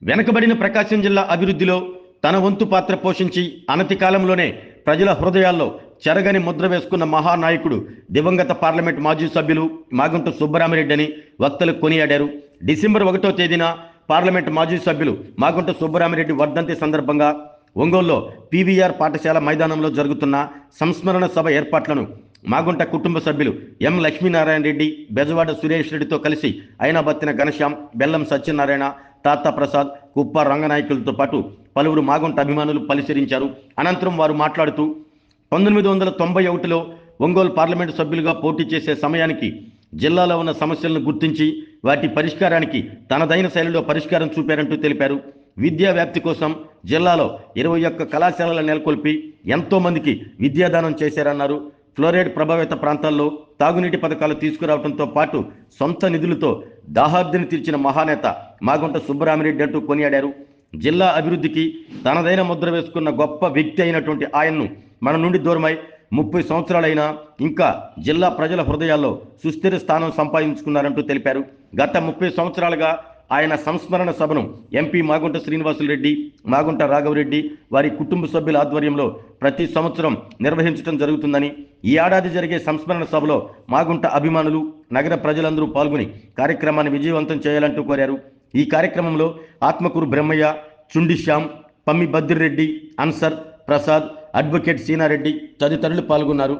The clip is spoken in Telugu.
వెనుకబడిన ప్రకాశం జిల్లా అభివృద్ధిలో తన వంతు పాత్ర పోషించి అనతి కాలంలోనే ప్రజల హృదయాల్లో చెరగని ముద్ర వేసుకున్న మహానాయకుడు దివంగత పార్లమెంట్ మాజీ సభ్యులు మాగుంట సుబ్బరామిరెడ్డి అని వక్తలు కొనియాడారు. డిసెంబర్ 1వ తేదీన పార్లమెంట్ మాజీ సభ్యులు మాగుంట సుబ్బరామిరెడ్డి వర్ధంతి సందర్భంగా ఒంగోలులో పీవీఆర్ పాఠశాల మైదానంలో జరుగుతున్న సంస్మరణ సభ ఏర్పాట్లను మాగుంట కుటుంబ సభ్యులు ఎం లక్ష్మీనారాయణ రెడ్డి, బెజవాడ సురేష్ రెడ్డితో కలిసి అయినాబత్తిన ఘనశ్యాం, బెల్లం సత్యనారాయణ, తాతా ప్రసాద్, కుప్ప రంగనాయకులతో పాటు పలువురు మాగుంట అభిమానులు పరిశీలించారు. అనంతరం వారు మాట్లాడుతూ 1991లో ఒంగోలు పార్లమెంటు సభ్యులుగా పోటీ చేసే సమయానికి జిల్లాలో ఉన్న సమస్యలను గుర్తించి వాటి పరిష్కారానికి తనదైన శైలిలో పరిష్కారం చూపారంటూ తెలిపారు. విద్యా వ్యాప్తి కోసం జిల్లాలో 21 కళాశాలలు నెలకొల్పి ఎంతో మందికి విద్యాదానం చేశారన్నారు. ఫ్లోరైడ్ ప్రభావిత ప్రాంతాల్లో తాగునీటి పథకాలు తీసుకురావడంతో పాటు సొంత నిధులతో దాహార్దిని తీర్చిన మహానేత మాగుంట సుబ్బరామిరెడ్డి అంటూ కొనియాడారు. జిల్లా అభివృద్ధికి తనదైన ముద్ర వేసుకున్న గొప్ప వ్యక్తి అయినటువంటి ఆయన్ను మన నుండి దూరమై 30 సంవత్సరాలైనా ఇంకా జిల్లా ప్రజల హృదయాల్లో సుస్థిర స్థానం సంపాదించుకున్నారంటూ తెలిపారు. గత 30 సంవత్సరాలుగా ఆయన సంస్మరణ సభను ఎంపీ మాగుంట శ్రీనివాసులరెడ్డి, మాగుంట రాఘవరెడ్డి వారి కుటుంబ సభ్యుల ఆధ్వర్యంలో ప్రతి సంవత్సరం నిర్వహించడం జరుగుతుందని, ఈ ఏడాది జరిగే సంస్మరణ సభలో మాగుంట అభిమానులు, నగర ప్రజలందరూ పాల్గొని కార్యక్రమాన్ని విజయవంతం చేయాలంటూ కోరారు. ఈ కార్యక్రమంలో ఆత్మకూరు బ్రహ్మయ్య, చుండి శ్యామ్, పమ్మి బద్రిరెడ్డి, అన్సర్, ప్రసాద్, అడ్వకేట్ సీనారెడ్డి తదితరులు పాల్గొన్నారు.